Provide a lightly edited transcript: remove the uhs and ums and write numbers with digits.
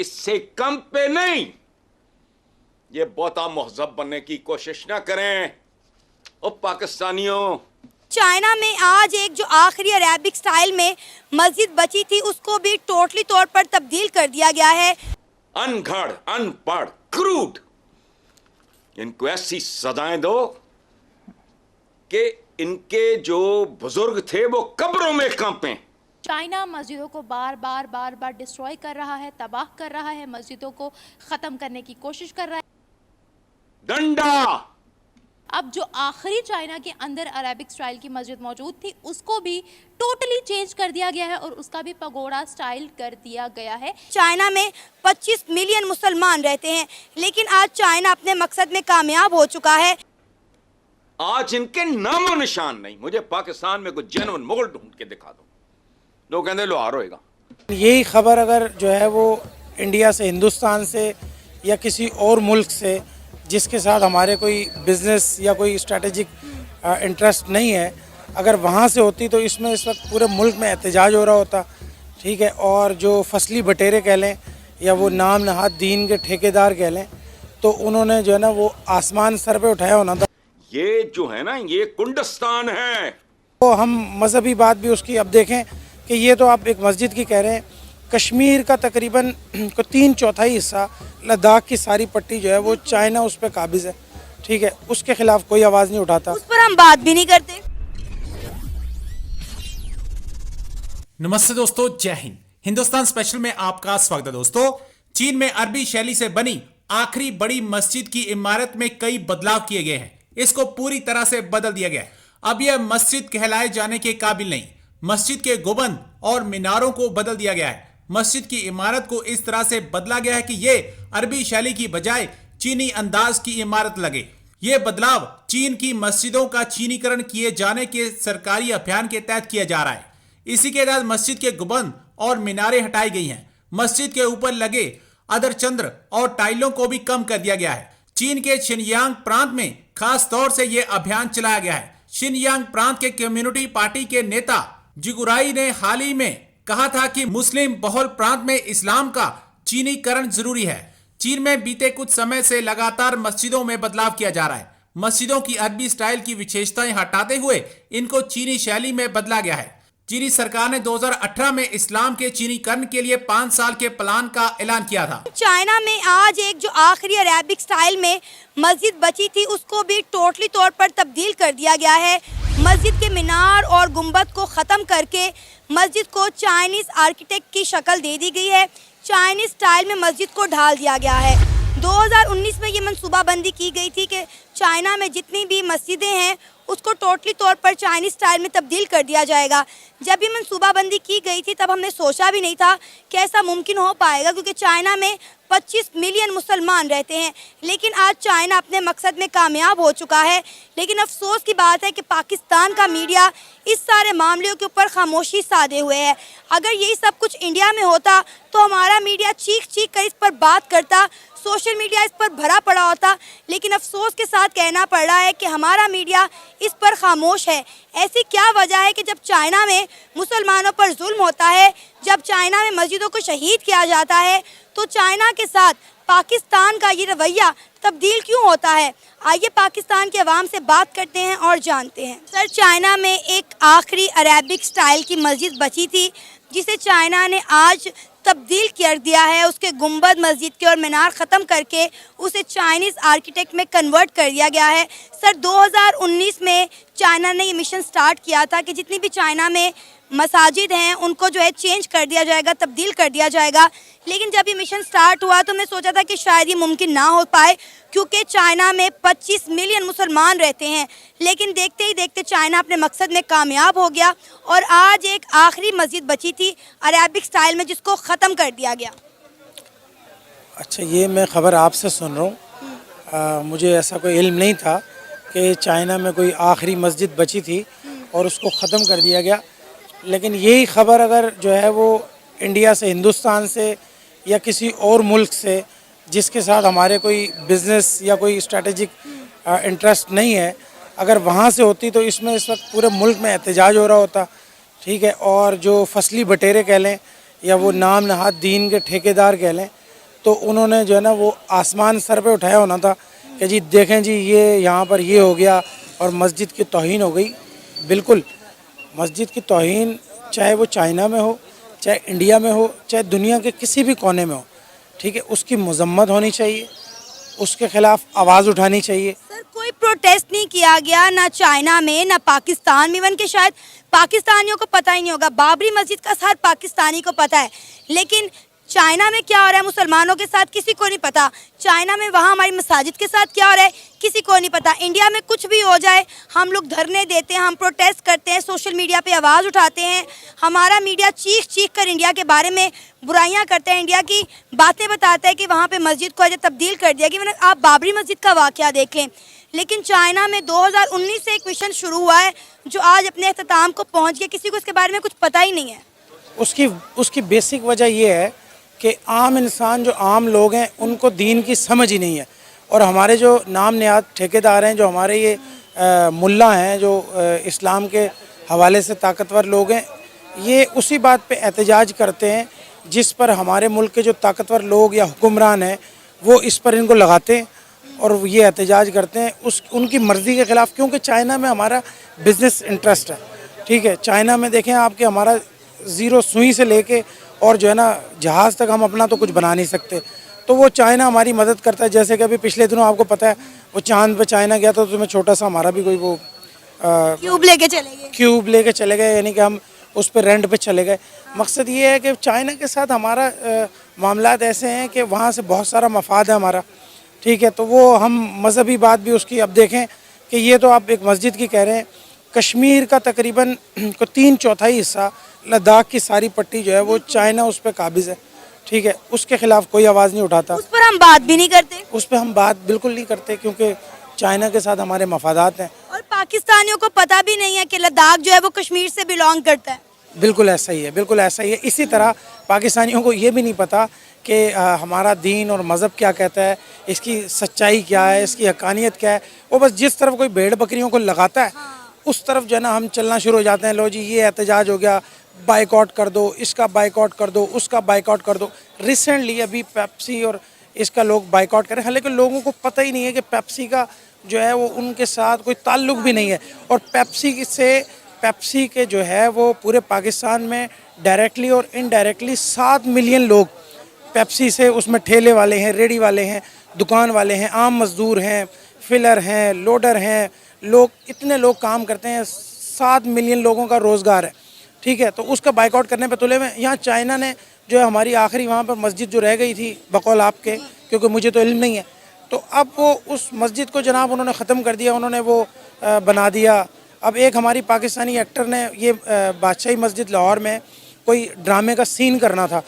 इससे कम पे नहीं। ये बहुता महजब बनने की कोशिश ना करें ओ पाकिस्तानियों। चाइना में आज एक जो आखिरी अरेबिक स्टाइल में मस्जिद बची थी उसको भी टोटली तौर पर तब्दील कर दिया गया है। अनगढ़, अनपढ़, क्रूड, इनको ऐसी सजाएं दो कि इनके जो बुजुर्ग थे वो कब्रों में कांपें। चाइना मस्जिदों को बार बार डिस्ट्रॉय कर रहा है, तबाह कर रहा है, मस्जिदों को ख़त्म करने की कोशिश कर रहा है। डंडा। अब जो आखिरी चाइना के अंदर अरेबिक स्टाइल की मस्जिद मौजूद थी उसको भी टोटली चेंज कर दिया गया है और उसका भी पगोड़ा स्टाइल कर दिया गया है। चाइना में 25 मिलियन मुसलमान रहते हैं, लेकिन आज चाइना अपने मकसद में कामयाब हो चुका है। आज इनके नामो निशान नहीं। मुझे पाकिस्तान में कुछ जेन्युइन मुगल ढूंढ के दिखा दो। लोग कहते लोहार होएगा। यही खबर अगर जो है वो इंडिया से, हिंदुस्तान से या किसी और मुल्क से जिसके साथ हमारे कोई बिजनेस या कोई स्ट्रेटेजिक इंटरेस्ट नहीं है, अगर वहाँ से होती तो इसमें इस वक्त पूरे मुल्क में एहतजाज हो रहा होता। ठीक है, और जो फसली बटेरे कह लें या वो नाम नहाद दीन के ठेकेदार कह लें, तो उन्होंने जो है ना वो आसमान सर पे उठाया होना था। ये जो है ना ये कुंडस्तान है। तो हम मजहबी बात भी उसकी अब देखें कि ये तो आप एक मस्जिद की कह रहे हैं, कश्मीर का तकरीबन को 3/4 हिस्सा, लद्दाख की सारी पट्टी जो है वो चाइना उस पर काबिज है। ठीक है, उसके खिलाफ कोई आवाज़ नहीं उठाता, उस पर हम बात भी नहीं करते। नमस्ते दोस्तों, जय हिंद। हिंदुस्तान स्पेशल में आपका स्वागत है। दोस्तों, चीन में अरबी शैली से बनी आखिरी बड़ी मस्जिद की इमारत में कई बदलाव किए गए हैं। इसको पूरी तरह से बदल दिया गया है। अब यह मस्जिद कहलाए जाने के काबिल नहीं। मस्जिद के गुंबद और मीनारों को बदल दिया गया है। मस्जिद की इमारत को इस तरह से बदला गया है कि ये अरबी शैली की बजाय चीनी अंदाज की इमारत लगे। ये बदलाव चीन की मस्जिदों का चीनीकरण किए जाने के सरकारी अभियान के तहत किया जा रहा है। इसी के तहत मस्जिद के गुंबद और मीनारें हटाई गई हैं। मस्जिद के ऊपर लगे अदर चंद्र और टाइलों को भी कम कर दिया गया है। चीन के शिनयांग प्रांत में खास तौर से यह अभियान चलाया गया है। शिनयांग प्रांत के कम्युनिटी पार्टी के नेता जिगुराई ने हाल ही में कहा था कि मुस्लिम बहुल प्रांत में इस्लाम का चीनीकरण जरूरी है। चीन में बीते कुछ समय से लगातार मस्जिदों में बदलाव किया जा रहा है। मस्जिदों की अरबी स्टाइल की विशेषताएं हटाते हुए इनको चीनी शैली में बदला गया है। चीनी सरकार ने 2018 में इस्लाम के चीनीकरण के लिए 5 साल के प्लान का ऐलान किया था। चाइना में आज एक जो आखिरी अरेबिक स्टाइल में मस्जिद बची थी उसको भी टोटली तौर पर तब्दील कर दिया गया है। मस्जिद के मीनार और गुंबद को ख़त्म करके मस्जिद को चाइनीज़ आर्किटेक्ट की शक्ल दे दी गई है। चाइनीज़ स्टाइल में मस्जिद को ढाल दिया गया है। 2019 में ये मनसूबाबंदी की गई थी कि चाइना में जितनी भी मस्जिदें हैं उसको टोटली तौर पर चाइनीज़ स्टाइल में तब्दील कर दिया जाएगा। जब ये मनसूबाबंदी की गई थी तब हमने सोचा भी नहीं था कि ऐसा मुमकिन हो पाएगा, क्योंकि चाइना में 25 मिलियन मुसलमान रहते हैं, लेकिन आज चाइना अपने मकसद में कामयाब हो चुका है। लेकिन अफसोस की बात है कि पाकिस्तान का मीडिया इस सारे मामलों के ऊपर खामोशी साधे हुए है। अगर यही सब कुछ इंडिया में होता तो हमारा मीडिया चीख चीख कर इस पर बात करता, सोशल मीडिया इस पर भरा पड़ा होता। लेकिन अफसोस के साथ कहना पड़ रहा है कि हमारा मीडिया इस पर खामोश है। ऐसी क्या वजह है कि जब चाइना में मुसलमानों पर जुल्म होता है, जब चाइना में मस्जिदों को शहीद किया जाता है, तो चाइना के साथ पाकिस्तान का ये रवैया तब्दील क्यों होता है? आइए पाकिस्तान के अवाम से बात करते हैं और जानते हैं। सर, चाइना में एक आखिरी अरेबिक स्टाइल की मस्जिद बची थी जिसे चाइना ने आज तब्दील कर दिया है। उसके गुंबद मस्जिद के और मीनार ख़त्म करके उसे चाइनीज़ आर्किटेक्ट में कन्वर्ट कर दिया गया है। सर, 2019 में चाइना ने ये मिशन स्टार्ट किया था कि जितनी भी चाइना में मसाजिद हैं उनको जो है चेंज कर दिया जाएगा, तब्दील कर दिया जाएगा। लेकिन जब ये मिशन स्टार्ट हुआ तो हमने सोचा था कि शायद ये मुमकिन ना हो पाए, क्योंकि चाइना में 25 मिलियन मुसलमान रहते हैं। लेकिन देखते ही देखते चाइना अपने मकसद में कामयाब हो गया और आज एक आखिरी मस्जिद बची थी अरेबिक स्टाइल में जिसको ख़त्म कर दिया गया। अच्छा, ये मैं ख़बर आपसे सुन रहा हूँ। मुझे ऐसा कोई इल्म नहीं था कि चाइना में कोई आखिरी मस्जिद बची थी और उसको ख़त्म कर दिया गया। लेकिन यही खबर अगर जो है वो इंडिया से, हिंदुस्तान से या किसी और मुल्क से जिसके साथ हमारे कोई बिजनेस या कोई स्ट्रेटेजिक इंटरेस्ट नहीं है, अगर वहाँ से होती तो इसमें इस वक्त पूरे मुल्क में एहतजाज हो रहा होता। ठीक है, और जो फसली बटेरे कह लें या वो नाम नहाद दीन के ठेकेदार कह लें, तो उन्होंने जो है ना वो आसमान सर पे उठाया होना था कि जी देखें जी ये यहाँ पर ये हो गया और मस्जिद की तौहीन हो गई। बिल्कुल मस्जिद की तौहीन चाहे वो चाइना में हो, चाहे इंडिया में हो, चाहे दुनिया के किसी भी कोने में हो, ठीक है, उसकी मजम्मत होनी चाहिए, उसके खिलाफ आवाज़ उठानी चाहिए। सर कोई प्रोटेस्ट नहीं किया गया ना चाइना में ना पाकिस्तान में, इवन के शायद पाकिस्तानियों को पता ही नहीं होगा। बाबरी मस्जिद का हर पाकिस्तानी को पता है, लेकिन चाइना में क्या हो रहा है मुसलमानों के साथ किसी को नहीं पता। चाइना में वहाँ हमारी मसाजिद के साथ क्या हो रहा है किसी को नहीं पता। इंडिया में कुछ भी हो जाए हम लोग धरने देते हैं, हम प्रोटेस्ट करते हैं, सोशल मीडिया पे आवाज़ उठाते हैं। हमारा मीडिया चीख चीख कर इंडिया के बारे में बुराइयां करते हैं, इंडिया की बातें बताता है कि वहाँ पे मस्जिद को तब्दील कर दिया गया। आप बाबरी मस्जिद का वाक़या देख लें, लेकिन चाइना में 2019 से एक मिशन शुरू हुआ है जो आज अपने अख्ताम को पहुँच गया, किसी को इसके बारे में कुछ पता ही नहीं है। उसकी बेसिक वजह ये है कि आम इंसान, जो आम लोग हैं, उनको दीन की समझ ही नहीं है। और हमारे जो नाम निहाद ठेकेदार हैं, जो हमारे ये मुल्ला हैं, जो इस्लाम के हवाले से ताकतवर लोग हैं, ये उसी बात पे एहतजाज करते हैं जिस पर हमारे मुल्क के जो ताकतवर लोग या हुक्मरान हैं वो इस पर इनको लगाते हैं और ये एहतजाज करते हैं उनकी मर्ज़ी के ख़िलाफ़। क्योंकि चाइना में हमारा बिज़नेस इंटरेस्ट है, ठीक है। चाइना में देखें आपके हमारा ज़ीरो सुई से लेके और जो है ना जहाज़ तक हम अपना तो कुछ बना नहीं सकते, तो वो चाइना हमारी मदद करता है। जैसे कि अभी पिछले दिनों आपको पता है वो चांद पे चाइना गया था, तो उसमें छोटा सा हमारा भी कोई वो क्यूब लेके चले गए, यानी कि हम उस पर रेंट पे चले गए। मकसद ये है कि चाइना के साथ हमारा मामलात ऐसे हैं कि वहाँ से बहुत सारा मफाद है हमारा, ठीक है। तो वो हम मजहबी बात भी उसकी अब देखें कि ये तो आप एक मस्जिद की कह रहे हैं, कश्मीर का तकरीबन को 3/4 हिस्सा, लद्दाख की सारी पट्टी जो है वो चाइना उस पर काबिज़ है, ठीक है। उसके खिलाफ कोई आवाज़ नहीं उठाता, उस पर हम बात भी नहीं करते। उस पर हम बात बिल्कुल नहीं करते क्योंकि चाइना के साथ हमारे मफादात हैं। और पाकिस्तानियों को पता भी नहीं है कि लद्दाख जो है वो कश्मीर से बिलोंग करता है। बिल्कुल ऐसा ही है, बिल्कुल ऐसा ही है। इसी तरह पाकिस्तानियों को ये भी नहीं पता कि हमारा दीन और मज़हब क्या कहता है, इसकी सच्चाई क्या है, इसकी हकानियत क्या है। वो बस जिस तरफ कोई भेड़ बकरियों को लगाता है उस तरफ जो है ना हम चलना शुरू हो जाते हैं। लो जी ये एहतजाज हो गया, बाइकआउट कर दो, इसका बाइकआउट कर दो, उसका बाइकआउट कर दो। रिसेंटली अभी पेप्सी और इसका लोग बाइकआउट करें, हालांकि लोगों को पता ही नहीं है कि पेप्सी का जो है वो उनके साथ कोई ताल्लुक भी नहीं है। और पेप्सी के जो है वो पूरे पाकिस्तान में डायरेक्टली और इनडायरेक्टली 7 मिलियन लोग पेप्सी से, उसमें ठेले वाले हैं, रेडी वाले हैं, दुकान वाले हैं, आम मजदूर हैं, फिलर हैं, लोडर हैं, लोग इतने लोग काम करते हैं, 7 मिलियन लोगों का रोज़गार है, ठीक है। तो उसका बाइकआउट करने पे तुले में यहाँ चाइना ने जो है हमारी आखिरी वहाँ पर मस्जिद जो रह गई थी बकौल आपके, क्योंकि मुझे तो इल्म नहीं है, तो अब वो उस मस्जिद को जनाब उन्होंने ख़त्म कर दिया, उन्होंने वो बना दिया। अब एक हमारी पाकिस्तानी एक्टर ने ये बादशाही मस्जिद लाहौर में कोई ड्रामे का सीन करना था,